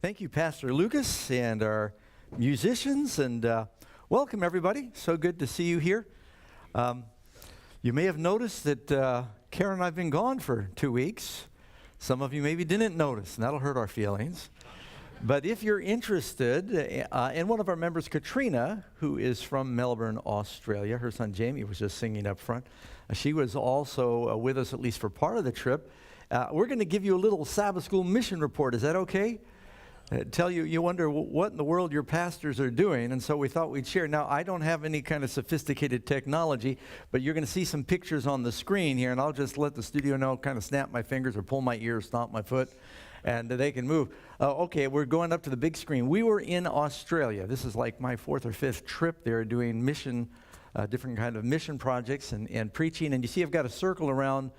Thank you, Pastor Lucas, and our musicians, and welcome, everybody. So good to see you here. You may have noticed that Karen and I have been gone for 2 weeks. Some of you maybe didn't notice, and that'll hurt our feelings. But if you're interested, and one of our members, Katrina, who is from Melbourne, Australia, her son Jamie was just singing up front. She was also with us at least for part of the trip. We're going to give you a little Sabbath School mission report. Is that okay? Tell you, you wonder what in the world your pastors are doing, and so we thought we'd share. Now, I don't have any kind of sophisticated technology, but you're going to see some pictures on the screen here, and I'll just let the studio know, kind of snap my fingers or pull my ear, stomp my foot, and they can move. Okay, we're going up to the big screen. We were in Australia. This is like my 4th or 5th trip there doing mission, different kind of mission projects and preaching, and you see I've got a circle around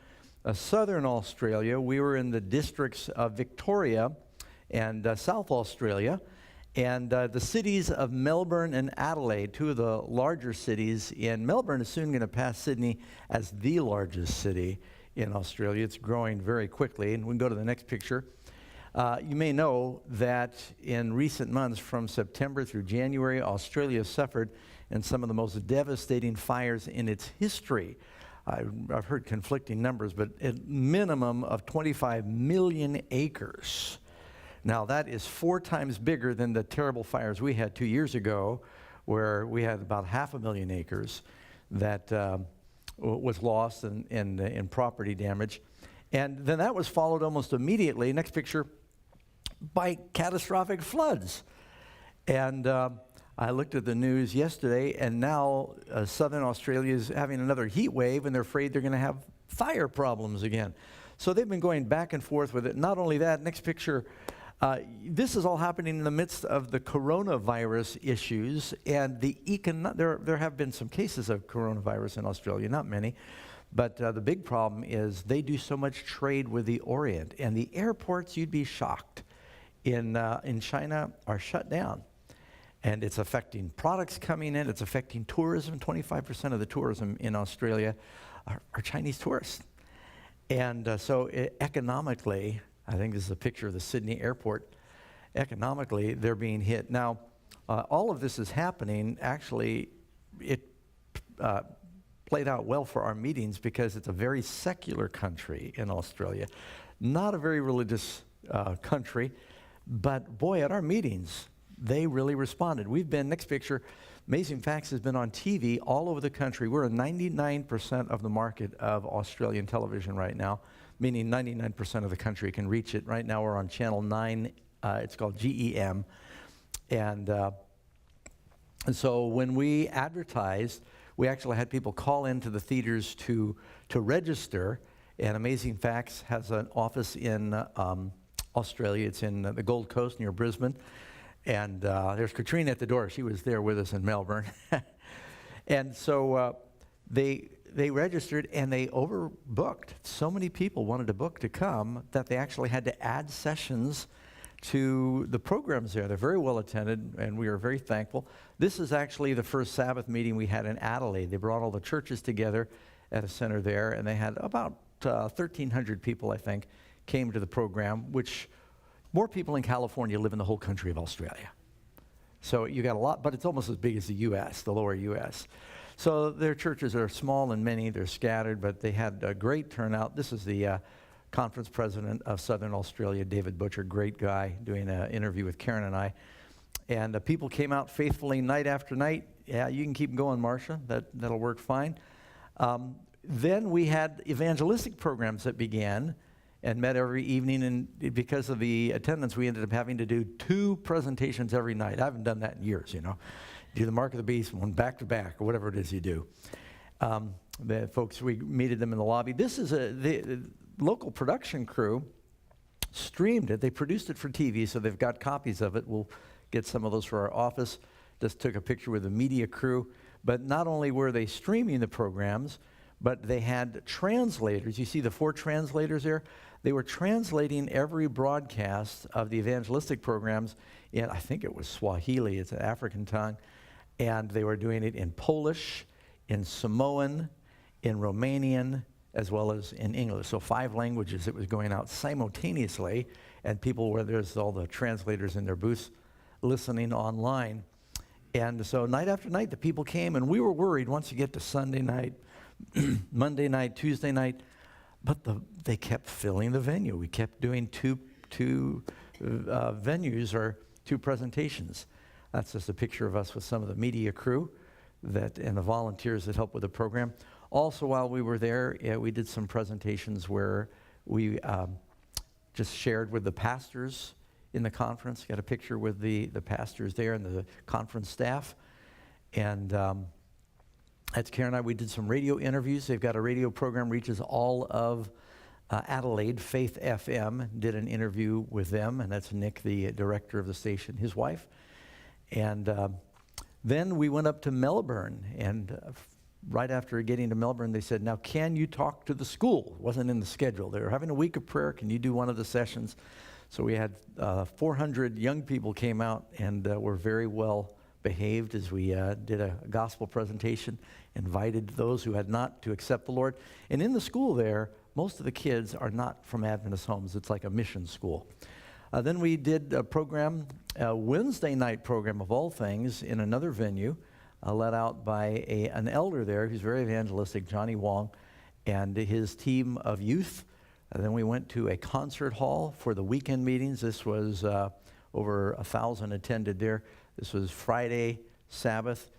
southern Australia. We were in the districts of Victoria and South Australia, and the cities of Melbourne and Adelaide, two of the larger cities. In Melbourne is soon going to pass Sydney as the largest city in Australia. It's growing very quickly, and we can go to the next picture. You may know that in recent months, from September through January, Australia suffered in some of the most devastating fires in its history. I've heard conflicting numbers, but a minimum of 25 million acres. Now, that is 4 times bigger than the terrible fires we had 2 years ago, where we had about 500,000 acres that was lost in property damage. And then that was followed almost immediately, next picture, by catastrophic floods. And I looked at the news yesterday, and now southern Australia is having another heat wave, and they're afraid they're going to have fire problems again. So they've been going back and forth with it. Not only that, next picture, this is all happening in the midst of the coronavirus issues, and there have been some cases of coronavirus in Australia, not many, but the big problem is they do so much trade with the Orient, and the airports, you'd be shocked, in China are shut down, and it's affecting products coming in, it's affecting tourism. 25% of the tourism in Australia are Chinese tourists, and so economically, I think this is a picture of the Sydney airport. Economically, they're being hit. Now, all of this is happening. Actually, it played out well for our meetings because it's a very secular country in Australia. Not a very religious country, but boy, at our meetings, they really responded. We've been, next picture, Amazing Facts has been on TV all over the country. We're at 99% of the market of Australian television right now, meaning 99% of the country can reach it. Right now we're on Channel 9. It's called GEM. And so when we advertised, we actually had people call into the theaters to register. And Amazing Facts has an office in Australia. It's in the Gold Coast near Brisbane. And there's Katrina at the door. She was there with us in Melbourne. And so they registered, and they overbooked. So many people wanted to book to come that they actually had to add sessions to the programs there. They're very well attended, and we are very thankful. This is actually the first Sabbath meeting we had in Adelaide. They brought all the churches together at a center there, and they had about 1,300 people, I think, came to the program, which more people in California live in the whole country of Australia. So you got a lot, but it's almost as big as the U.S., the lower U.S., so their churches are small and many, they're scattered, but they had a great turnout. This is the conference president of Southern Australia, David Butcher, great guy, doing an interview with Karen and I. And people came out faithfully night after night. Yeah, you can keep going, Marcia, that'll work fine. Then we had evangelistic programs that began and met every evening, and because of the attendance, we ended up having to do 2 presentations every night. I haven't done that in years, you know. Do the Mark of the Beast, one back to back, or whatever it is you do. The folks, we meted them in the lobby. This is the local production crew streamed it. They produced it for TV, so they've got copies of it. We'll get some of those for our office. Just took a picture with the media crew. But not only were they streaming the programs, but they had translators. You see the 4 translators there? They were translating every broadcast of the evangelistic programs in, I think it was Swahili, it's an African tongue, and they were doing it in Polish, in Samoan, in Romanian, as well as in English. So 5 languages it was going out simultaneously, and people where there's all the translators in their booths listening online. And so night after night, the people came, and we were worried once you get to Sunday night, Monday night, Tuesday night, but they kept filling the venue. We kept doing two venues or two presentations. That's just a picture of us with some of the media crew and the volunteers that help with the program. Also, while we were there, we did some presentations where we just shared with the pastors in the conference. Got a picture with the pastors there and the conference staff. And that's Karen and I. We did some radio interviews. They've got a radio program, reaches all of Adelaide. Faith FM did an interview with them, and that's Nick, the director of the station, his wife. And then we went up to Melbourne, and right after getting to Melbourne, they said, now can you talk to the school? It wasn't in the schedule. They were having a week of prayer. Can you do one of the sessions? So we had 400 young people came out and were very well behaved as we did a gospel presentation, invited those who had not to accept the Lord. And in the school there, most of the kids are not from Adventist homes. It's like a mission school. Then we did a program, a Wednesday night program of all things, in another venue, led out by an elder there who's very evangelistic, Johnny Wong, and his team of youth. And then we went to a concert hall for the weekend meetings. This was over 1,000 attended there. This was Friday, Sabbath.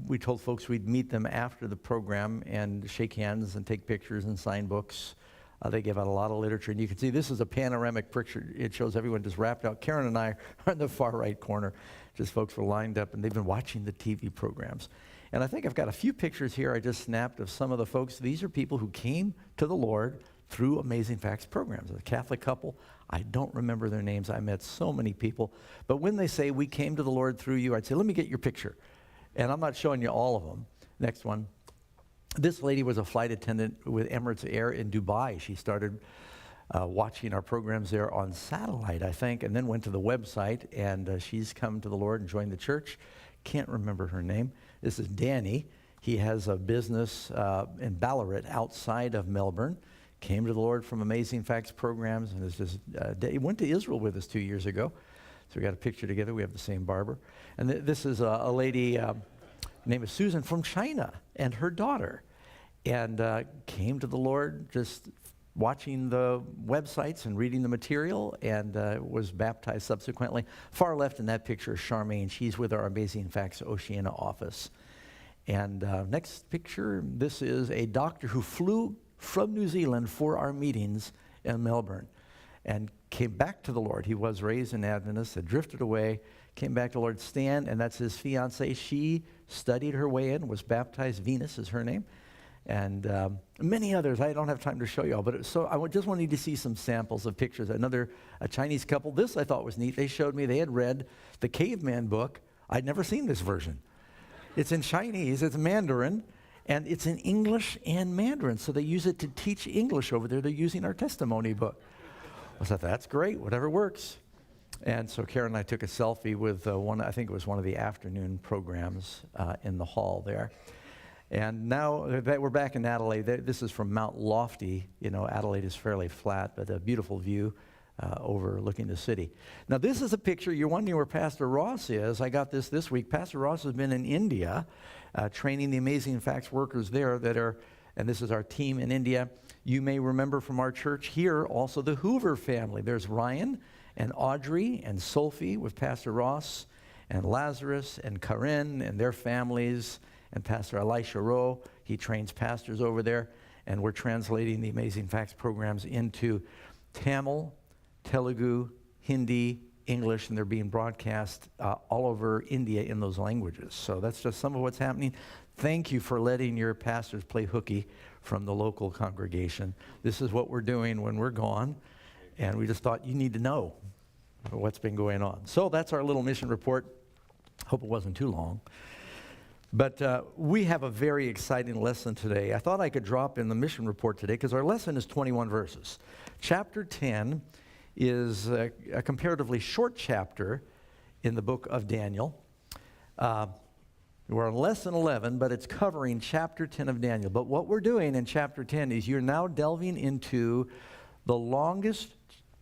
We told folks we'd meet them after the program and shake hands and take pictures and sign books. They gave out a lot of literature. And you can see this is a panoramic picture. It shows everyone just wrapped out. Karen and I are in the far right corner. Just folks were lined up, and they've been watching the TV programs. And I think I've got a few pictures here I just snapped of some of the folks. These are people who came to the Lord through Amazing Facts programs. A Catholic couple, I don't remember their names. I met so many people. But when they say, we came to the Lord through you, I'd say, let me get your picture. And I'm not showing you all of them. Next one. This lady was a flight attendant with Emirates Air in Dubai. She started watching our programs there on satellite, I think, and then went to the website, and she's come to the Lord and joined the church. Can't remember her name. This is Danny. He has a business in Ballarat outside of Melbourne. Came to the Lord from Amazing Facts programs, and is just, he went to Israel with us 2 years ago. So we got a picture together. We have the same barber. And this is a lady named is Susan from China, and her daughter. And came to the Lord just watching the websites and reading the material, and was baptized subsequently. Far left in that picture is Charmaine. She's with our Amazing Facts Oceania office. And next picture, this is a doctor who flew from New Zealand for our meetings in Melbourne and came back to the Lord. He was raised in Adventist, had drifted away, came back to the Lord. Stan, and that's his fiancee. She studied her way in, was baptized. Venus is her name. And many others. I don't have time to show you all, but so I just wanted to see some samples of pictures. A Chinese couple. This I thought was neat. They showed me they had read the Caveman book. I'd never seen this version. It's in Chinese, it's Mandarin, and it's in English and Mandarin. So they use it to teach English over there. They're using our testimony book. I thought, that's great, whatever works. And so Karen and I took a selfie with I think it was one of the afternoon programs in the hall there. And now that we're back in Adelaide, this is from Mount Lofty. You know, Adelaide is fairly flat, but a beautiful view overlooking the city. Now, this is a picture. You're wondering where Pastor Ross is. I got this week. Pastor Ross has been in India training the Amazing Facts workers there and this is our team in India. You may remember from our church here also the Hoover family. There's Ryan and Audrey and Sophie with Pastor Ross, and Lazarus and Karen and their families, and Pastor Elisha Rowe. He trains pastors over there, and we're translating the Amazing Facts programs into Tamil, Telugu, Hindi, English, and they're being broadcast all over India in those languages. So that's just some of what's happening. Thank you for letting your pastors play hooky from the local congregation. This is what we're doing when we're gone, and we just thought you need to know what's been going on. So that's our little mission report. Hope it wasn't too long. But we have a very exciting lesson today. I thought I could drop in the mission report today because our lesson is 21 verses. Chapter 10 is a comparatively short chapter in the book of Daniel. We're on lesson 11, but it's covering chapter 10 of Daniel. But what we're doing in chapter 10 is you're now delving into the longest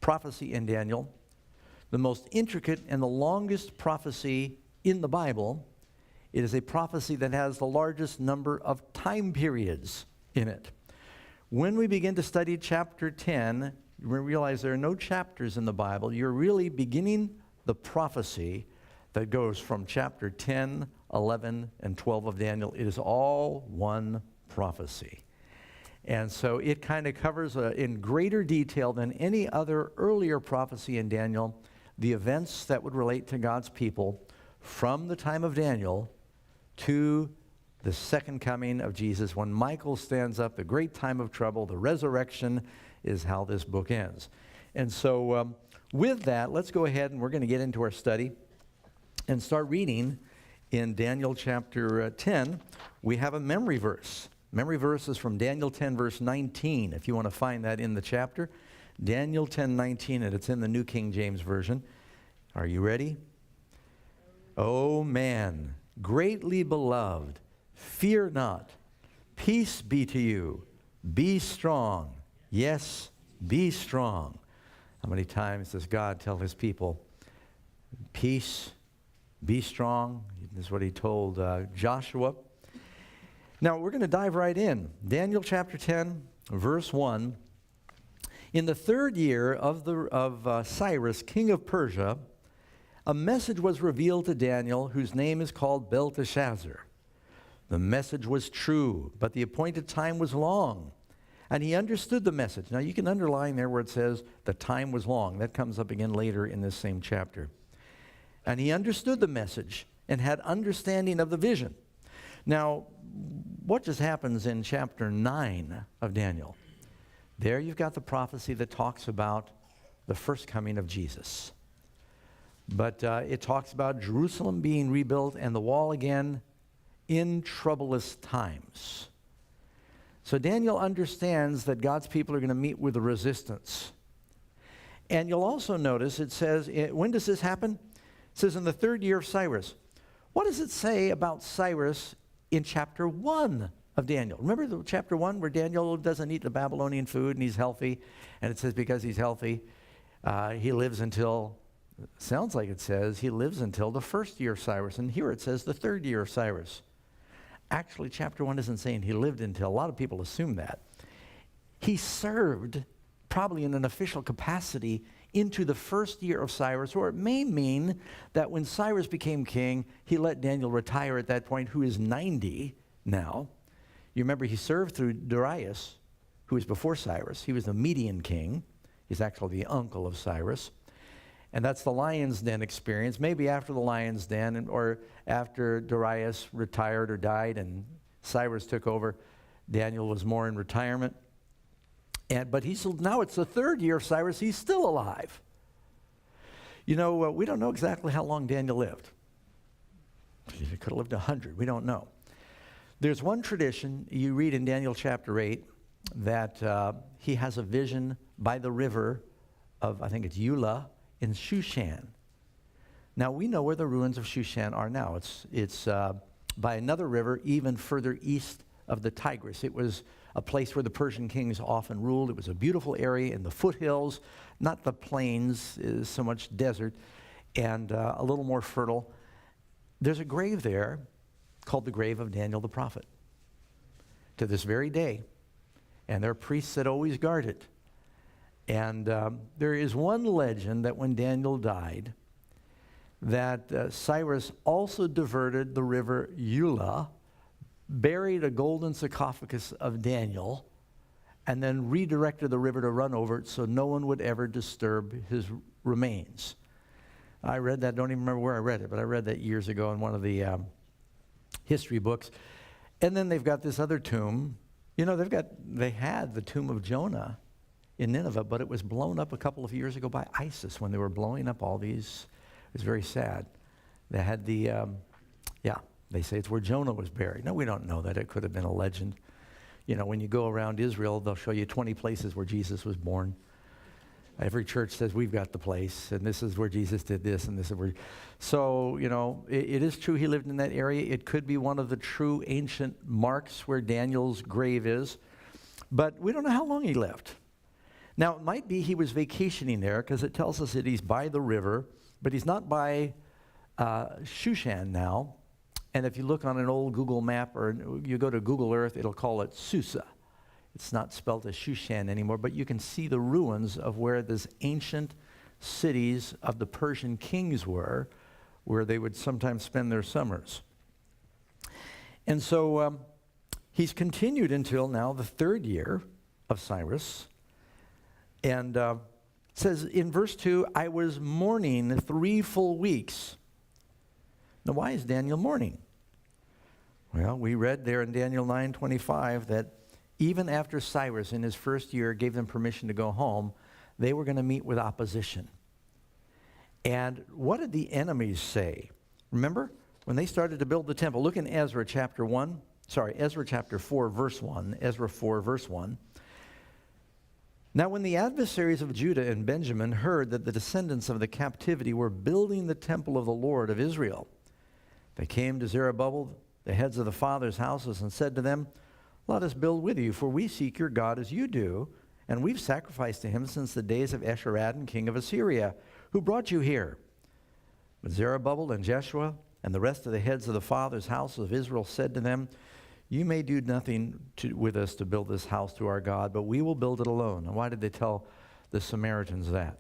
prophecy in Daniel, the most intricate and the longest prophecy in the Bible. It is a prophecy that has the largest number of time periods in it. When we begin to study chapter 10, we realize there are no chapters in the Bible. You're really beginning the prophecy that goes from chapter 10, 11, and 12 of Daniel. It is all one prophecy. And so it kind of covers in greater detail than any other earlier prophecy in Daniel the events that would relate to God's people from the time of Daniel to the second coming of Jesus. When Michael stands up, the great time of trouble, the resurrection is how this book ends. And so with that, let's go ahead and we're going to get into our study and start reading in Daniel chapter 10. We have a memory verse. Memory verse is from Daniel 10, verse 19, if you want to find that in the chapter. Daniel 10:19, and it's in the New King James Version. Are you ready? O man, greatly beloved, fear not. Peace be to you. Be strong. Yes, be strong. How many times does God tell his people, peace, be strong? This is what he told Joshua. Now, we're going to dive right in. Daniel chapter 10, verse 1. In the third year of Cyrus, king of Persia, a message was revealed to Daniel, whose name is called Belteshazzar. The message was true, but the appointed time was long, and he understood the message. Now, you can underline there where it says the time was long. That comes up again later in this same chapter. And he understood the message and had understanding of the vision. Now, what just happens in chapter 9 of Daniel? There you've got the prophecy that talks about the first coming of Jesus. But it talks about Jerusalem being rebuilt and the wall again in troublous times. So Daniel understands that God's people are going to meet with a resistance. And you'll also notice it says, when does this happen? It says in the third year of Cyrus. What does it say about Cyrus in chapter 1 of Daniel? Remember the chapter 1 where Daniel doesn't eat the Babylonian food and he's healthy? And it says because he's healthy, he lives until, sounds like it says, he lives until the first year of Cyrus. And here it says the third year of Cyrus. Actually, chapter 1 isn't saying he lived until. A lot of people assume that. He served, probably in an official capacity, into the first year of Cyrus, or it may mean that when Cyrus became king, he let Daniel retire at that point, who is 90 now. You remember he served through Darius, who was before Cyrus. He was the Median king. He's actually the uncle of Cyrus. And that's the lion's den experience. Maybe after the lion's den, or after Darius retired or died and Cyrus took over, Daniel was more in retirement. But now it's the third year of Cyrus. He's still alive. You know, we don't know exactly how long Daniel lived. He could have lived 100. We don't know. There's one tradition you read in Daniel chapter 8 that he has a vision by the river of, I think it's Eula, in Shushan. Now, we know where the ruins of Shushan are now. It's by another river even further east of the Tigris. It was a place where the Persian kings often ruled. It was a beautiful area in the foothills, not the plains, so much desert, and a little more fertile. There's a grave there called the grave of Daniel the prophet to this very day. And there are priests that always guard it. And there is one legend that when Daniel died, that Cyrus also diverted the river Eula, buried a golden sarcophagus of Daniel, and then redirected the river to run over it so no one would ever disturb his remains. I read that, don't even remember where I read it, but I read that years ago in one of the history books. And then they've got this other tomb. You know, they had the tomb of Jonah in Nineveh, but it was blown up a couple of years ago by ISIS when they were blowing up all these. It was very sad. They had they say it's where Jonah was buried. No, we don't know that. It could have been a legend. You know, when you go around Israel, they'll show you 20 places where Jesus was born. Every church says, we've got the place, and this is where Jesus did this, and this is where. So, you know, it is true he lived in that area. It could be one of the true ancient marks where Daniel's grave is. But we don't know how long he lived. Now, it might be he was vacationing there because it tells us that he's by the river, but he's not by Shushan now. And if you look on an old Google map or you go to Google Earth, it'll call it Susa. It's not spelled as Shushan anymore, but you can see the ruins of where these ancient cities of the Persian kings were, where they would sometimes spend their summers. And so he's continued until now the 3rd year of Cyrus. And it says in verse 2, I was mourning 3 full weeks. Now, why is Daniel mourning? Well, we read there in Daniel 9:25 that even after Cyrus in his 1st year gave them permission to go home, they were going to meet with opposition. And what did the enemies say? Remember, when they started to build the temple, look in Ezra chapter 4, verse 1, Ezra 4, verse 1. Now when the adversaries of Judah and Benjamin heard that the descendants of the captivity were building the temple of the Lord of Israel, they came to Zerubbabel, the heads of the fathers' houses, and said to them, let us build with you, for we seek your God as you do, and we've sacrificed to him since the days of Esarhaddon, king of Assyria, who brought you here. But Zerubbabel and Jeshua and the rest of the heads of the fathers' houses of Israel said to them, you may do nothing with us to build this house to our God, but we will build it alone. And why did they tell the Samaritans that?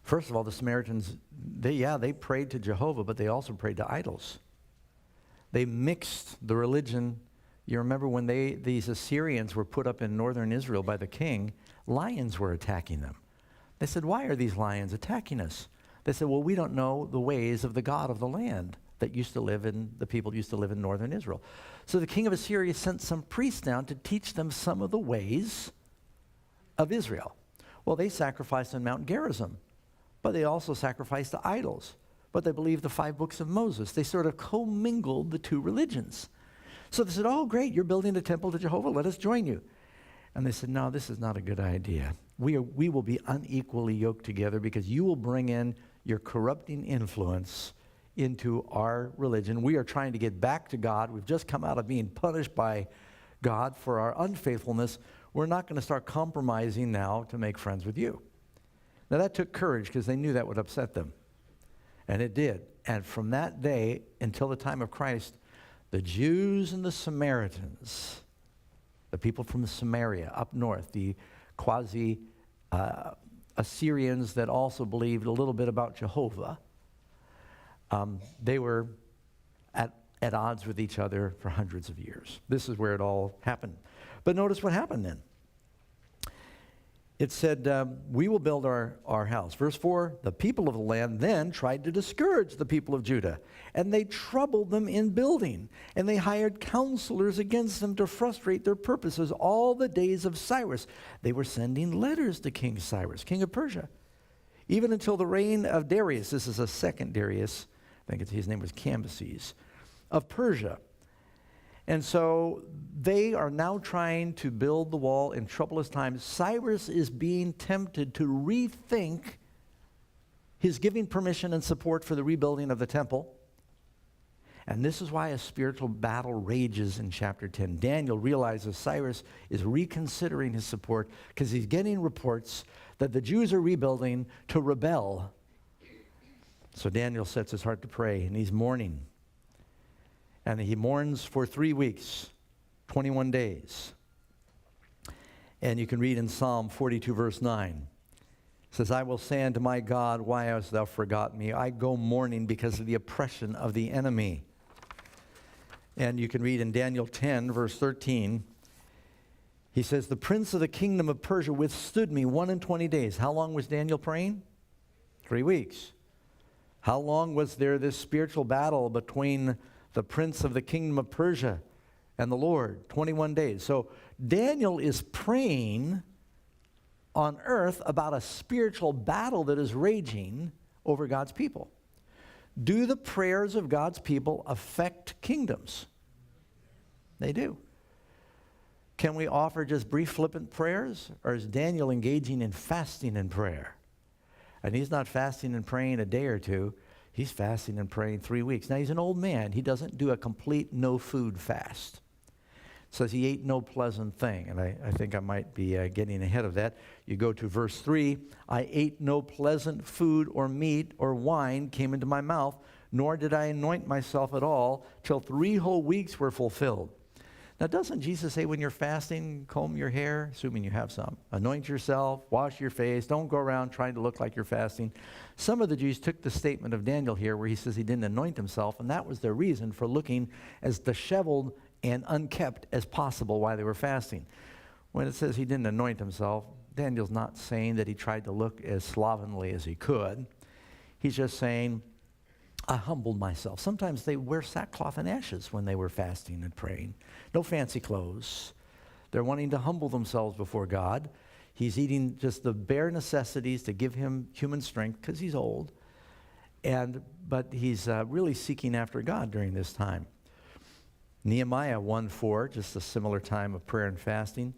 First of all, the Samaritans, they prayed to Jehovah, but they also prayed to idols. They mixed the religion. You remember when these Assyrians were put up in northern Israel by the king, lions were attacking them. They said, why are these lions attacking us? They said, well, we don't know the ways of the God of the land that used to live in, the people used to live in northern Israel. So the king of Assyria sent some priests down to teach them some of the ways of Israel. Well, they sacrificed on Mount Gerizim, but they also sacrificed to idols. But they believed the 5 books of Moses. They sort of commingled the 2 religions. So they said, oh, great, you're building a temple to Jehovah, let us join you. And they said, no, this is not a good idea. We will be unequally yoked together because you will bring in your corrupting influence into our religion. We are trying to get back to God. We've just come out of being punished by God for our unfaithfulness. We're not going to start compromising now to make friends with you. Now that took courage because they knew that would upset them. And it did. And from that day until the time of Christ, the Jews and the Samaritans, the people from Samaria up north, the quasi-Assyrians that also believed a little bit about Jehovah, they were at odds with each other for hundreds of years. This is where it all happened. But notice what happened then. It said, we will build our house. Verse 4, the people of the land then tried to discourage the people of Judah, and they troubled them in building, and they hired counselors against them to frustrate their purposes all the days of Cyrus. They were sending letters to King Cyrus, king of Persia, even until the reign of Darius. This is a second Darius. I think his name was Cambyses, of Persia. And so they are now trying to build the wall in troublous times. Cyrus is being tempted to rethink his giving permission and support for the rebuilding of the temple. And this is why a spiritual battle rages in chapter 10. Daniel realizes Cyrus is reconsidering his support because he's getting reports that the Jews are rebuilding to rebel. So Daniel sets his heart to pray, and he's mourning. And he mourns for 3 weeks, 21 days. And you can read in Psalm 42, verse 9. It says, I will say unto my God, why hast thou forgotten me? I go mourning because of the oppression of the enemy. And you can read in Daniel 10, verse 13. He says, the prince of the kingdom of Persia withstood me 21 days. How long was Daniel praying? 3 weeks. How long was there this spiritual battle between the prince of the kingdom of Persia and the Lord? 21 days. So Daniel is praying on earth about a spiritual battle that is raging over God's people. Do the prayers of God's people affect kingdoms? They do. Can we offer just brief flippant prayers? Or is Daniel engaging in fasting and prayer? And he's not fasting and praying a day or two. He's fasting and praying 3 weeks. Now, he's an old man. He doesn't do a complete no-food fast. says he ate no pleasant thing. And I think I might be getting ahead of that. You go to verse 3, I ate no pleasant food or meat or wine came into my mouth, nor did I anoint myself at all till 3 whole weeks were fulfilled. Now, doesn't Jesus say when you're fasting, comb your hair, assuming you have some, anoint yourself, wash your face, don't go around trying to look like you're fasting? Some of the Jews took the statement of Daniel here where he says he didn't anoint himself, and that was their reason for looking as disheveled and unkept as possible while they were fasting. When it says he didn't anoint himself, Daniel's not saying that he tried to look as slovenly as he could. He's just saying, I humbled myself. Sometimes they wear sackcloth and ashes when they were fasting and praying. No fancy clothes. They're wanting to humble themselves before God. He's eating just the bare necessities to give him human strength because he's old. But he's really seeking after God during this time. Nehemiah 1:4, just a similar time of prayer and fasting.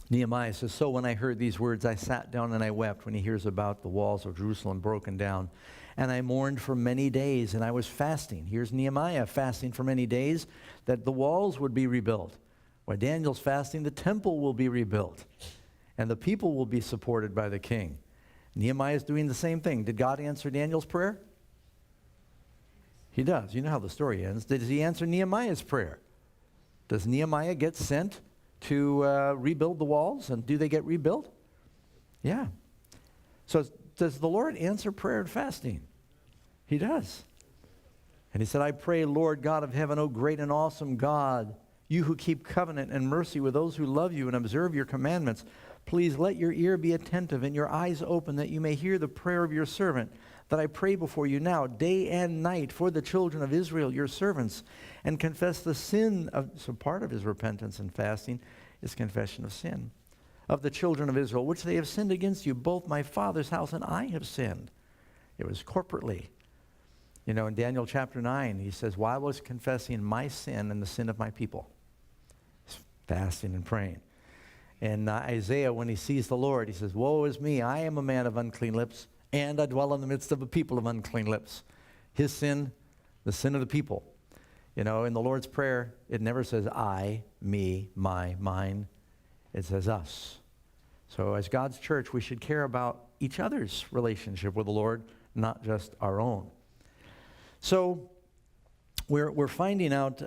Nehemiah says, so when I heard these words, I sat down and I wept when he hears about the walls of Jerusalem broken down. And I mourned for many days, and I was fasting. Here's Nehemiah fasting for many days, that the walls would be rebuilt. While Daniel's fasting, the temple will be rebuilt, and the people will be supported by the king. Nehemiah is doing the same thing. Did God answer Daniel's prayer? He does. You know how the story ends. Does he answer Nehemiah's prayer? Does Nehemiah get sent to rebuild the walls, and do they get rebuilt? Yeah. So does the Lord answer prayer and fasting? He does. And he said, I pray, Lord God of heaven, O great and awesome God, you who keep covenant and mercy with those who love you and observe your commandments, please let your ear be attentive and your eyes open that you may hear the prayer of your servant, that I pray before you now, day and night, for the children of Israel, your servants, and confess the sin of, so part of his repentance and fasting is confession of sin, of the children of Israel, which they have sinned against you, both my father's house and I have sinned. It was corporately. You know, in Daniel chapter 9, he says, why was confessing my sin and the sin of my people? It's fasting and praying. In Isaiah, when he sees the Lord, he says, woe is me, I am a man of unclean lips, and I dwell in the midst of a people of unclean lips. His sin, the sin of the people. You know, in the Lord's Prayer, it never says I, me, my, mine. It says us. So as God's church, we should care about each other's relationship with the Lord, not just our own. So we're finding out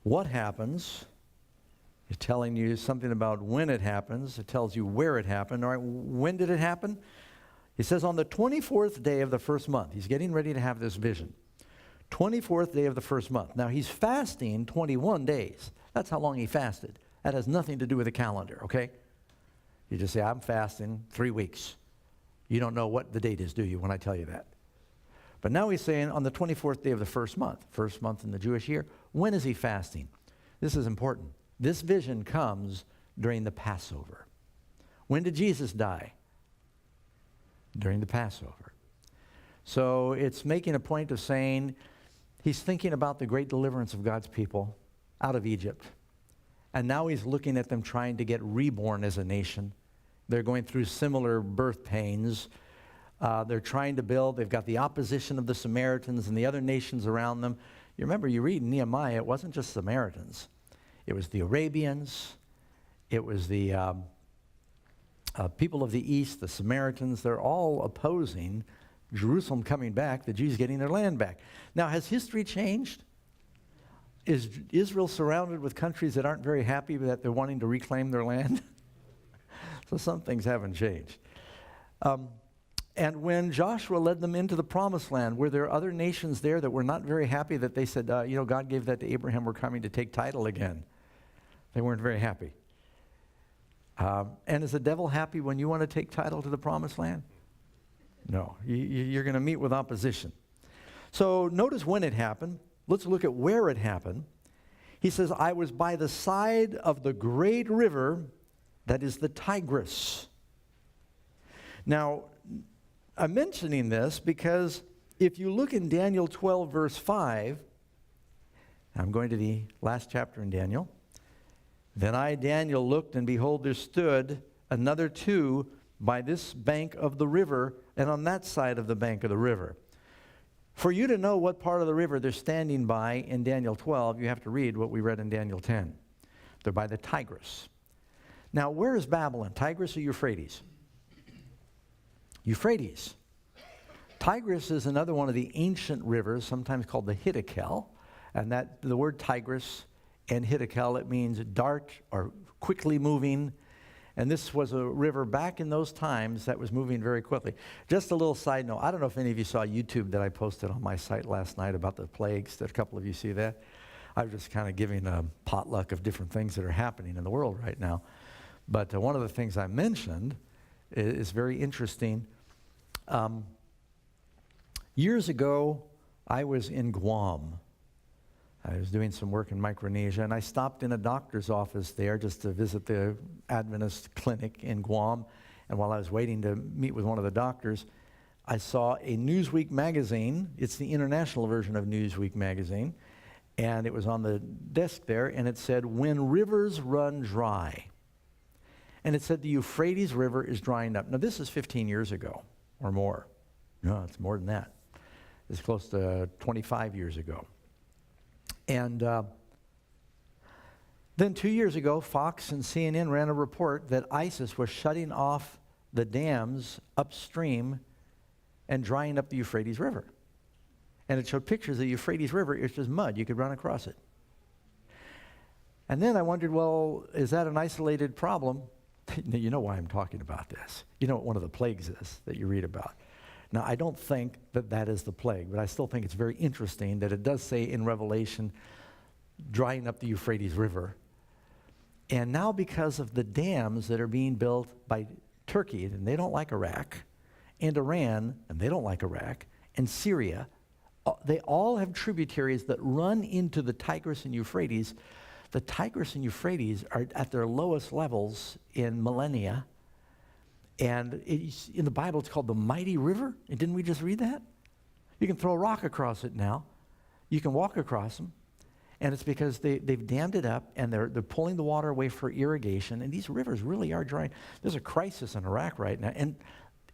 what happens. It's telling you something about when it happens. It tells you where it happened. All right, when did it happen? He says on the 24th day of the first month. He's getting ready to have this vision. 24th day of the first month. Now, he's fasting 21 days. That's how long he fasted. That has nothing to do with the calendar, okay? You just say, I'm fasting 3 weeks. You don't know what the date is, do you, when I tell you that? But now he's saying on the 24th day of the first month in the Jewish year. When is he fasting? This is important. This vision comes during the Passover. When did Jesus die? During the Passover. So it's making a point of saying he's thinking about the great deliverance of God's people out of Egypt. And now he's looking at them trying to get reborn as a nation. They're going through similar birth pains. They're trying to build. They've got the opposition of the Samaritans and the other nations around them. You remember, you read in Nehemiah, it wasn't just Samaritans. It was the Arabians. It was the people of the east, the Samaritans. They're all opposing Jerusalem coming back, the Jews getting their land back. Now, has history changed? Is Israel surrounded with countries that aren't very happy that they're wanting to reclaim their land? So some things haven't changed. And when Joshua led them into the promised land, were there other nations there that were not very happy that they said, God gave that to Abraham, we're coming to take title again? They weren't very happy. And is the devil happy when you want to take title to the promised land? No, you're going to meet with opposition. So notice when it happened. Let's look at where it happened. He says, I was by the side of the great river that is the Tigris. Now, I'm mentioning this because if you look in Daniel 12, verse 5, I'm going to the last chapter in Daniel. Then I, Daniel, looked, and behold, there stood another two by this bank of the river, and on that side of the bank of the river. For you to know what part of the river they're standing by in Daniel 12, you have to read what we read in Daniel 10. They're by the Tigris. Now, where is Babylon? Tigris or Euphrates? Euphrates. Tigris is another one of the ancient rivers, sometimes called the Hiddekel. And that the word Tigris and Hiddekel, it means dart or quickly moving. And this was a river back in those times that was moving very quickly. Just a little side note. I don't know if any of you saw YouTube that I posted on my site last night about the plagues. Did a couple of you see that? I was just kind of giving a potluck of different things that are happening in the world right now. But one of the things I mentioned is very interesting. Years ago, I was in Guam. I was doing some work in Micronesia, and I stopped in a doctor's office there just to visit the Adventist clinic in Guam. And while I was waiting to meet with one of the doctors, I saw a Newsweek magazine. It's the international version of Newsweek magazine. And it was on the desk there, and it said, "When rivers run dry." And it said the Euphrates River is drying up. Now, this is 15 years ago or more. No, it's more than that. It's close to 25 years ago. And then 2 years ago, Fox and CNN ran a report that ISIS was shutting off the dams upstream and drying up the Euphrates River. And it showed pictures of the Euphrates River. It's just mud. You could run across it. And then I wondered, well, is that an isolated problem? You know why I'm talking about this. You know what one of the plagues is that you read about. Now, I don't think that that is the plague, but I still think it's very interesting that it does say in Revelation, drying up the Euphrates River. And now because of the dams that are being built by Turkey, and they don't like Iraq, and Iran, and they don't like Iraq, and Syria, they all have tributaries that run into the Tigris and Euphrates. The Tigris and Euphrates are at their lowest levels in millennia. And in the Bible, it's called the mighty river. And didn't we just read that? You can throw a rock across it now. You can walk across them. And it's because they've dammed it up, and they're pulling the water away for irrigation. And these rivers really are drying. There's a crisis in Iraq right now. And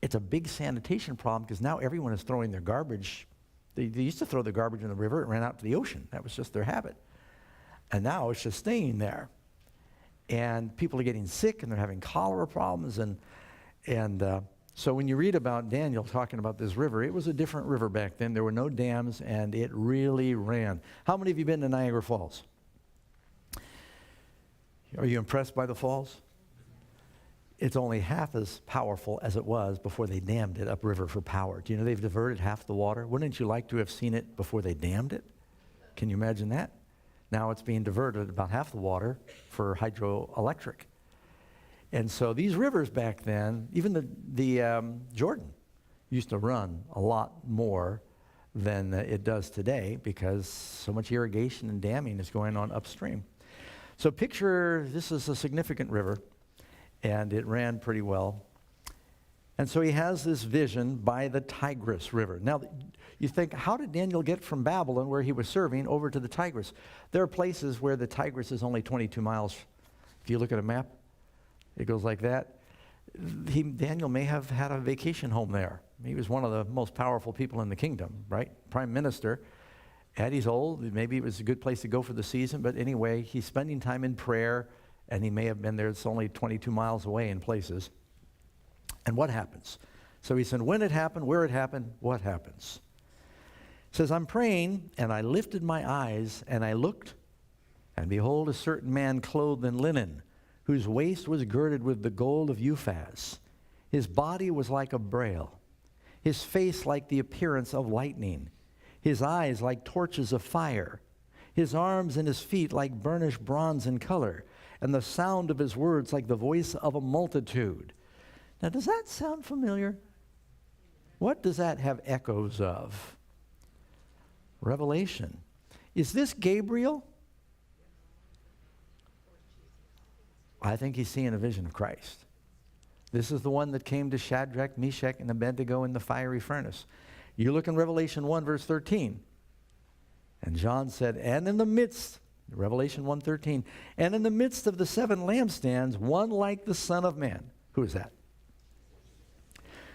it's a big sanitation problem because now everyone is throwing their garbage. They used to throw the garbage in the river. It ran out to the ocean. That was just their habit. And now it's just staying there. And people are getting sick, and they're having cholera problems. And so when you read about Daniel talking about this river, it was a different river back then. There were no dams, and it really ran. How many of you been to Niagara Falls? Are you impressed by the falls? It's only half as powerful as it was before they dammed it upriver for power. Do you know they've diverted half the water? Wouldn't you like to have seen it before they dammed it? Can you imagine that? Now it's being diverted about half the water for hydroelectric. And so these rivers back then, even the Jordan used to run a lot more than it does today because so much irrigation and damming is going on upstream. So picture this is a significant river, and it ran pretty well. And so he has this vision by the Tigris River. Now, you think, how did Daniel get from Babylon, where he was serving, over to the Tigris? There are places where the Tigris is only 22 miles. If you look at a map, it goes like that. Daniel may have had a vacation home there. He was one of the most powerful people in the kingdom, right? Prime minister. And he's old. Maybe it was a good place to go for the season. But anyway, he's spending time in prayer, and he may have been there. It's only 22 miles away in places. And what happens? So he said, when it happened, where it happened, what happens? It says, I'm praying, and I lifted my eyes, and I looked, and behold, a certain man clothed in linen, whose waist was girded with the gold of Uphaz. His body was like a braille, his face like the appearance of lightning, his eyes like torches of fire, his arms and his feet like burnished bronze in color, and the sound of his words like the voice of a multitude. Now, does that sound familiar? What does that have echoes of? Revelation. Is this Gabriel? I think he's seeing a vision of Christ. This is the one that came to Shadrach, Meshach, and Abednego in the fiery furnace. You look in Revelation 1, verse 13. And John said, and in the midst, Revelation 1:13, and in the midst of the 7 lampstands, one like the Son of Man. Who is that?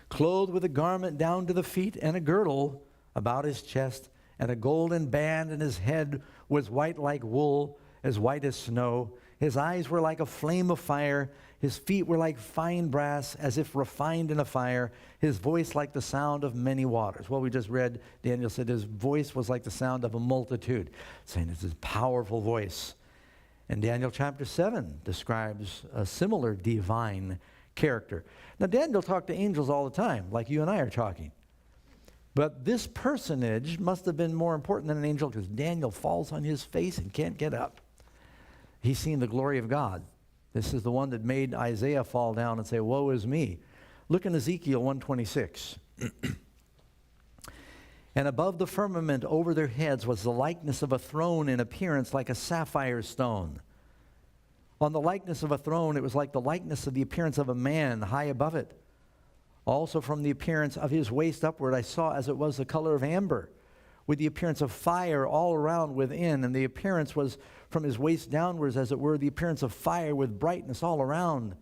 Clothed with a garment down to the feet and a girdle about his chest, and a golden band, and his head was white like wool, as white as snow. His eyes were like a flame of fire. His feet were like fine brass, as if refined in a fire. His voice like the sound of many waters. Well, we just read, Daniel said his voice was like the sound of a multitude, saying it's his powerful voice. And Daniel chapter 7 describes a similar divine character. Now, Daniel talked to angels all the time, like you and I are talking. But this personage must have been more important than an angel, because Daniel falls on his face and can't get up. He's seen the glory of God. This is the one that made Isaiah fall down and say, woe is me. Look in Ezekiel 1:26. And above the firmament over their heads was the likeness of a throne in appearance like a sapphire stone. On the likeness of a throne, it was like the likeness of the appearance of a man high above it. Also from the appearance of his waist upward, I saw as it was the color of amber, with the appearance of fire all around within. And the appearance was from his waist downwards, as it were, the appearance of fire with brightness all around,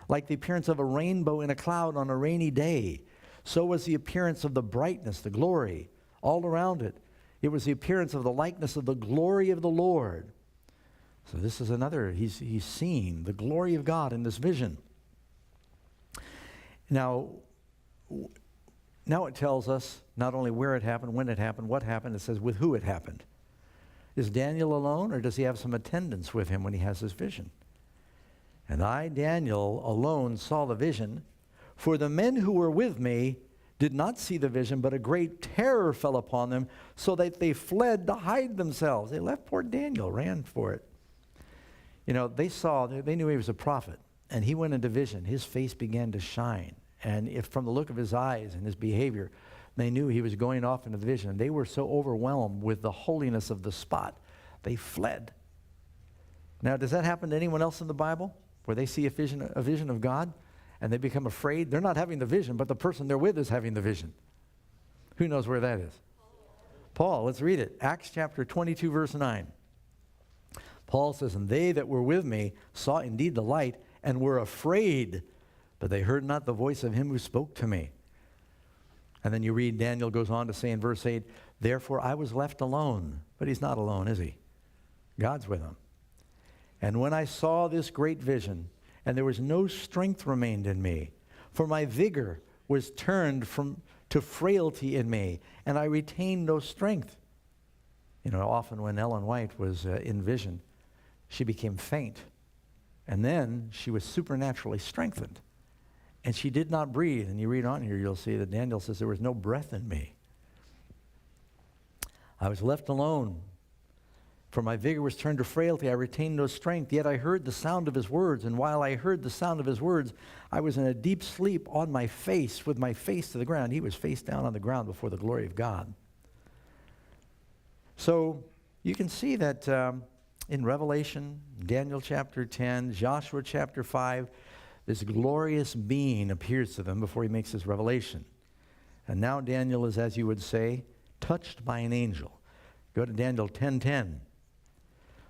like the appearance of a rainbow in a cloud on a rainy day. So was the appearance of the brightness, the glory, all around it. It was the appearance of the likeness of the glory of the Lord. So this is another, he's seen the glory of God in this vision. Now it tells us not only where it happened, when it happened, what happened. It says with who it happened. Is Daniel alone, or does he have some attendants with him when he has this vision? And I, Daniel, alone saw the vision, for the men who were with me did not see the vision, but a great terror fell upon them, so that they fled to hide themselves. They left poor Daniel, ran for it. You know, they knew he was a prophet, and he went into vision. His face began to shine. And if from the look of his eyes and his behavior, they knew he was going off into the vision. They were so overwhelmed with the holiness of the spot, they fled. Now, does that happen to anyone else in the Bible, where they see a vision of God, and they become afraid? They're not having the vision, but the person they're with is having the vision. Who knows where that is? Paul, let's read it. Acts chapter 22, verse 9. Paul says, and they that were with me saw indeed the light, and were afraid, but they heard not the voice of him who spoke to me. And then you read, Daniel goes on to say in verse 8, therefore I was left alone. But he's not alone, is he? God's with him. And when I saw this great vision, and there was no strength remained in me, for my vigor was turned to frailty in me, and I retained no strength. You know, often when Ellen White was in vision, she became faint. And then she was supernaturally strengthened. And she did not breathe. And you read on here, you'll see that Daniel says, there was no breath in me. I was left alone, for my vigor was turned to frailty. I retained no strength. Yet I heard the sound of his words. And while I heard the sound of his words, I was in a deep sleep on my face, with my face to the ground. He was face down on the ground before the glory of God. So you can see that in Revelation, Daniel chapter 10, Joshua chapter 5, this glorious being appears to them before he makes his revelation. And now Daniel is, as you would say, touched by an angel. Go to Daniel 10:10.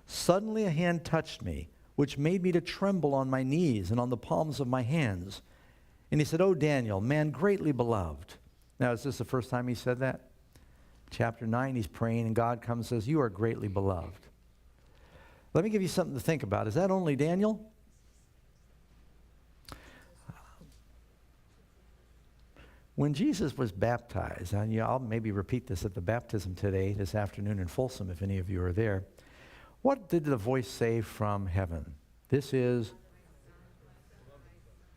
Suddenly a hand touched me, which made me to tremble on my knees and on the palms of my hands. And he said, O Daniel, man greatly beloved. Now, is this the first time he said that? Chapter 9, he's praying, and God comes and says, you are greatly beloved. Let me give you something to think about. Is that only Daniel? When Jesus was baptized, and I'll maybe repeat this at the baptism today, this afternoon in Folsom, if any of you are there, what did the voice say from heaven? This is,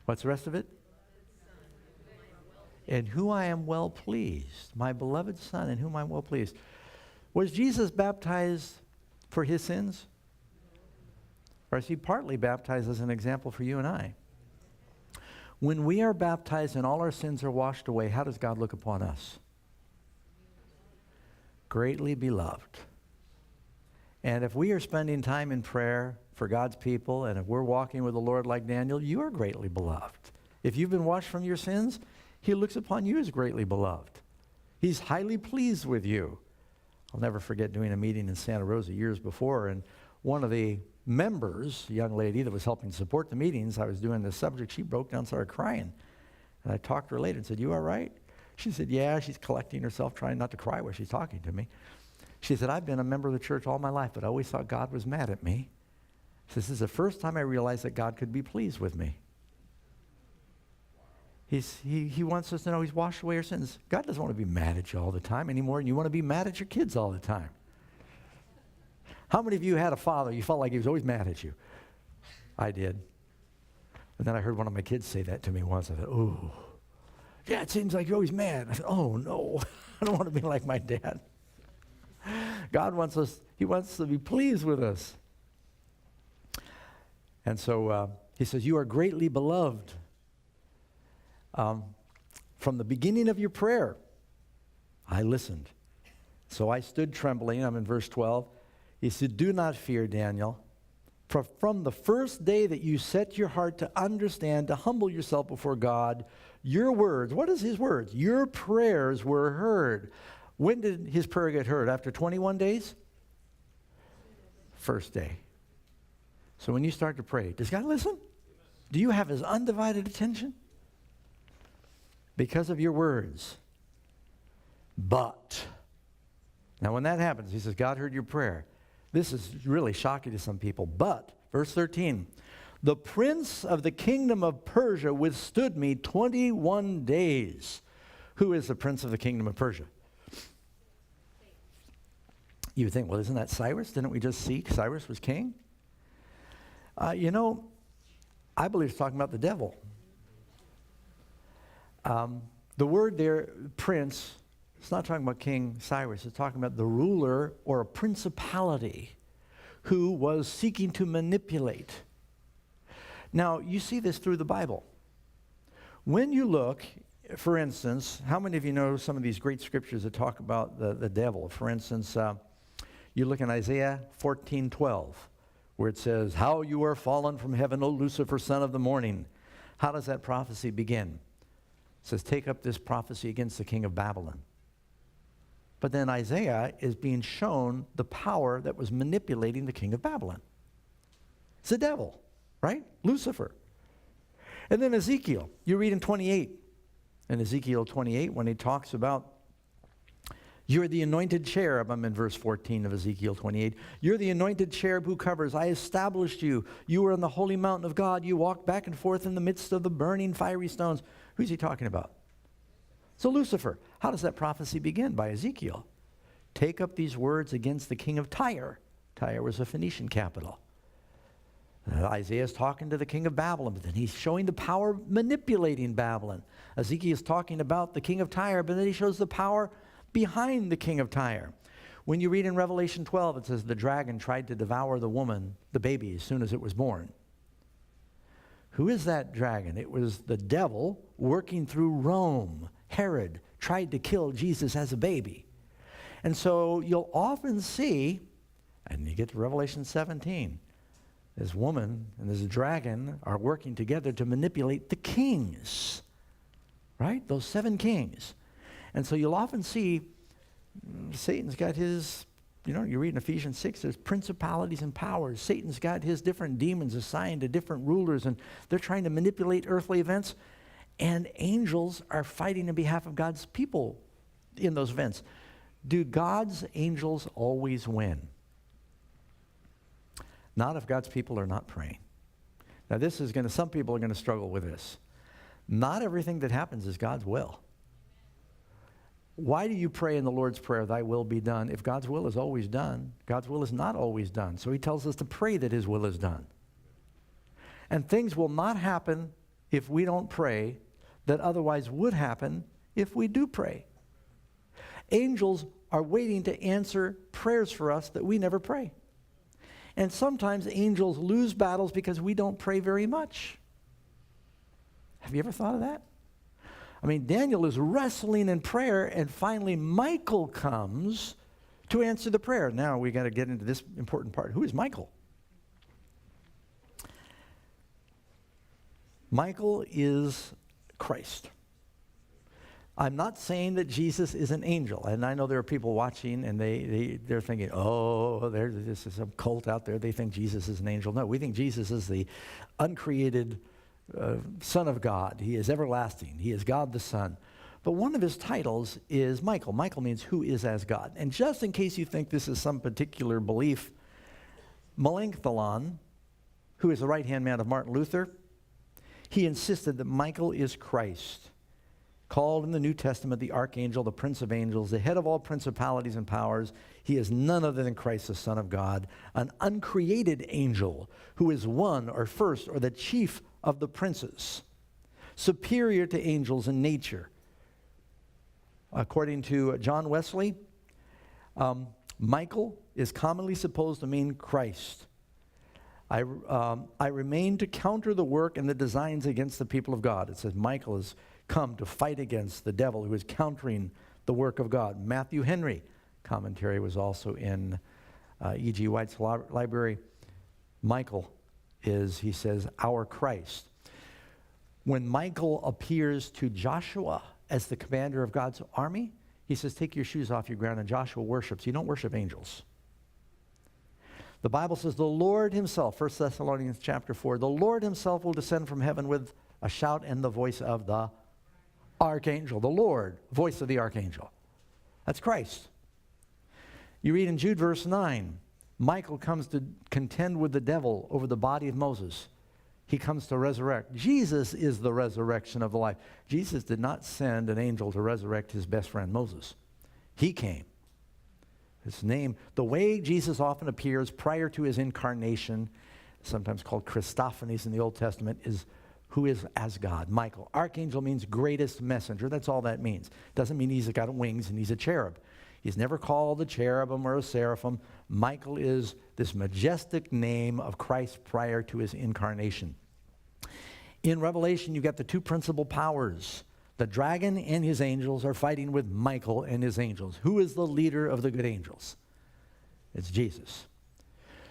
what's the rest of it? In whom I am well pleased, my beloved Son, in whom I am well pleased. Was Jesus baptized for his sins? Or is he partly baptized as an example for you and I? When we are baptized and all our sins are washed away, how does God look upon us? Greatly beloved. And if we are spending time in prayer for God's people, and if we're walking with the Lord like Daniel, you are greatly beloved. If you've been washed from your sins, he looks upon you as greatly beloved. He's highly pleased with you. I'll never forget doing a meeting in Santa Rosa years before, and one of the members, a young lady that was helping support the meetings, I was doing this subject, she broke down and started crying. And I talked to her later and said, you all right? She said, yeah, she's collecting herself, trying not to cry while she's talking to me. She said, I've been a member of the church all my life, but I always thought God was mad at me. She says, this is the first time I realized that God could be pleased with me. He wants us to know he's washed away our sins. God doesn't want to be mad at you all the time anymore, and you want to be mad at your kids all the time. How many of you had a father you felt like he was always mad at you? I did. And then I heard one of my kids say that to me once. I thought, oh, yeah, it seems like you're always mad. I said, oh, no, I don't want to be like my dad. God wants us, he wants to be pleased with us. And so he says, you are greatly beloved. From the beginning of your prayer, I listened. So I stood trembling. I'm in verse 12. He said, do not fear, Daniel. For from the first day that you set your heart to understand, to humble yourself before God, your words, what is his words? Your prayers were heard. When did his prayer get heard? After 21 days? First day. So when you start to pray, does God listen? Do you have his undivided attention? Because of your words. But. Now when that happens, he says, God heard your prayer. This is really shocking to some people. But, verse 13, the prince of the kingdom of Persia withstood me 21 days. Who is the prince of the kingdom of Persia? You would think, well, isn't that Cyrus? Didn't we just see Cyrus was king? I believe it's talking about the devil. The word there, prince, it's not talking about King Cyrus. It's talking about the ruler or a principality who was seeking to manipulate. Now, you see this through the Bible. When you look, for instance, how many of you know some of these great scriptures that talk about the devil? For instance, you look in Isaiah 14:12, where it says, how you are fallen from heaven, O Lucifer, son of the morning. How does that prophecy begin? It says, take up this prophecy against the king of Babylon. But then Isaiah is being shown the power that was manipulating the king of Babylon. It's the devil, right? Lucifer. And then Ezekiel, you read in 28. In Ezekiel 28, when he talks about, you're the anointed cherub, I'm in verse 14 of Ezekiel 28. You're the anointed cherub who covers. I established you. You were on the holy mountain of God. You walked back and forth in the midst of the burning fiery stones. Who's he talking about? So Lucifer. How does that prophecy begin? By Ezekiel. Take up these words against the king of Tyre. Tyre was a Phoenician capital. Isaiah's talking to the king of Babylon, but then he's showing the power manipulating Babylon. Ezekiel's talking about the king of Tyre, but then he shows the power behind the king of Tyre. When you read in Revelation 12, it says the dragon tried to devour the woman, the baby, as soon as it was born. Who is that dragon? It was the devil working through Rome. Herod tried to kill Jesus as a baby. And so you'll often see, and you get to Revelation 17, this woman and this dragon are working together to manipulate the kings, right? Those 7 kings. And so you'll often see Satan's got his, you read in Ephesians 6, there's principalities and powers. Satan's got his different demons assigned to different rulers, and they're trying to manipulate earthly events. And angels are fighting on behalf of God's people in those events. Do God's angels always win? Not if God's people are not praying. Now this is some people are going to struggle with this. Not everything that happens is God's will. Why do you pray in the Lord's Prayer, thy will be done, if God's will is always done? God's will is not always done. So he tells us to pray that his will is done. And things will not happen if we don't pray that otherwise would happen if we do pray. Angels are waiting to answer prayers for us that we never pray. And sometimes angels lose battles because we don't pray very much. Have you ever thought of that? I mean, Daniel is wrestling in prayer, and finally Michael comes to answer the prayer. Now we got to get into this important part. Who is Michael? Michael is Christ. I'm not saying that Jesus is an angel, and I know there are people watching, and they're thinking, oh, this is some cult out there. They think Jesus is an angel. No, we think Jesus is the uncreated Son of God. He is everlasting. He is God the Son. But one of his titles is Michael. Michael means who is as God. And just in case you think this is some particular belief, Melanchthon, who is the right-hand man of Martin Luther, he insisted that Michael is Christ, called in the New Testament the archangel, the prince of angels, the head of all principalities and powers. He is none other than Christ, the Son of God, an uncreated angel who is one or first or the chief of the princes, superior to angels in nature. According to John Wesley, Michael is commonly supposed to mean Christ. I remain to counter the work and the designs against the people of God. It says Michael has come to fight against the devil who is countering the work of God. Matthew Henry commentary was also in E.G. White's library. Michael is, he says, our Christ. When Michael appears to Joshua as the commander of God's army, he says, take your shoes off your ground, and Joshua worships. You don't worship angels. The Bible says the Lord himself, 1 Thessalonians chapter 4, the Lord himself will descend from heaven with a shout and the voice of the archangel. The Lord, voice of the archangel. That's Christ. You read in Jude verse 9, Michael comes to contend with the devil over the body of Moses. He comes to resurrect. Jesus is the resurrection of the life. Jesus did not send an angel to resurrect his best friend Moses. He came. His name, the way Jesus often appears prior to his incarnation, sometimes called Christophanies in the Old Testament, is who is as God. Michael. Archangel means greatest messenger. That's all that means. Doesn't mean he's got wings and he's a cherub. He's never called a cherubim or a seraphim. Michael is this majestic name of Christ prior to his incarnation. In Revelation, you've got the two principal powers. The dragon and his angels are fighting with Michael and his angels. Who is the leader of the good angels? It's Jesus.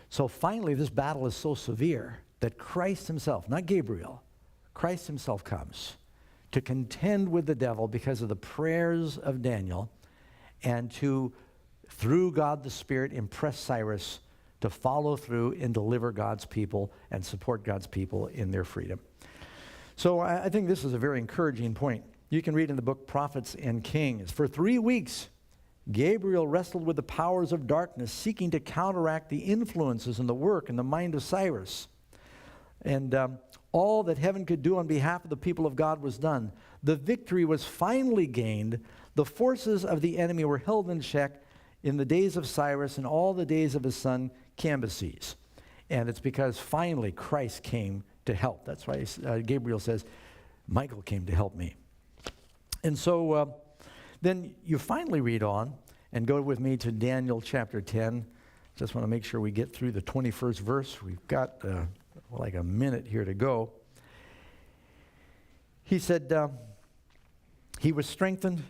So finally, this battle is so severe that Christ himself, not Gabriel, Christ himself comes to contend with the devil because of the prayers of Daniel, and to, through God the Spirit, impress Cyrus to follow through and deliver God's people and support God's people in their freedom. So I think this is a very encouraging point. You can read in the book Prophets and Kings. For 3 weeks, Gabriel wrestled with the powers of darkness, seeking to counteract the influences and the work and the mind of Cyrus. And all that heaven could do on behalf of the people of God was done. The victory was finally gained. The forces of the enemy were held in check in the days of Cyrus and all the days of his son Cambyses. And it's because finally Christ came to help. That's why Gabriel says, Michael came to help me. And so then you finally read on and go with me to Daniel chapter 10. Just want to make sure we get through the 21st verse. We've got like a minute here to go. He said, he was strengthened,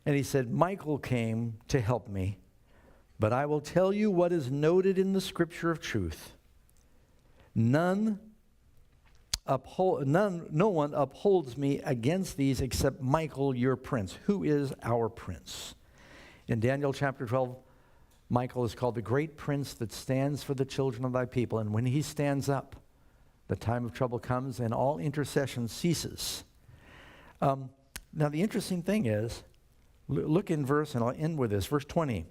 and he said, Michael came to help me, but I will tell you what is noted in the scripture of truth. No one upholds me against these except Michael, your prince. Who is our prince? In Daniel chapter 12, Michael is called the great prince that stands for the children of thy people. And when he stands up, the time of trouble comes and all intercession ceases. Now the interesting thing is, look in verse, and I'll end with this, verse 20.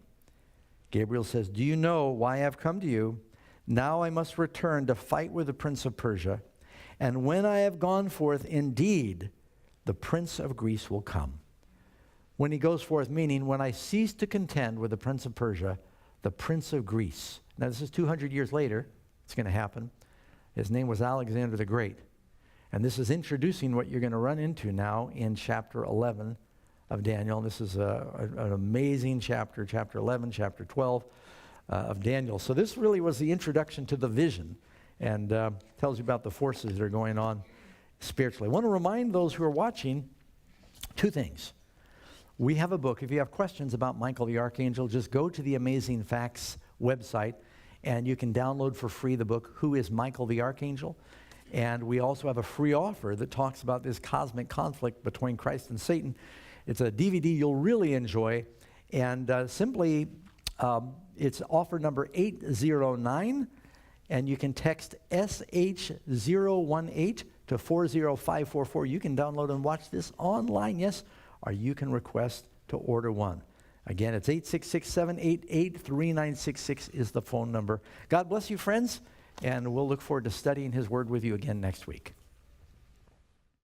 Gabriel says, do you know why I have come to you? Now I must return to fight with the prince of Persia. And when I have gone forth, indeed, the prince of Greece will come. When he goes forth, meaning when I cease to contend with the prince of Persia, the prince of Greece. Now this is 200 years later. It's going to happen. His name was Alexander the Great. And this is introducing what you're going to run into now in chapter 11 of Daniel. And this is an amazing chapter, chapter 11, chapter 12 of Daniel. So this really was the introduction to the vision, and tells you about the forces that are going on spiritually. I want to remind those who are watching two things. We have a book. If you have questions about Michael the Archangel, just go to the Amazing Facts website, and you can download for free the book, Who is Michael the Archangel? And we also have a free offer that talks about this cosmic conflict between Christ and Satan. It's a DVD you'll really enjoy. And simply, it's offer number 809. And you can text SH018 to 40544. You can download and watch this online. Yes, or you can request to order one. Again, it's 866-788-3966 is the phone number. God bless you, friends, and we'll look forward to studying His Word with you again next week.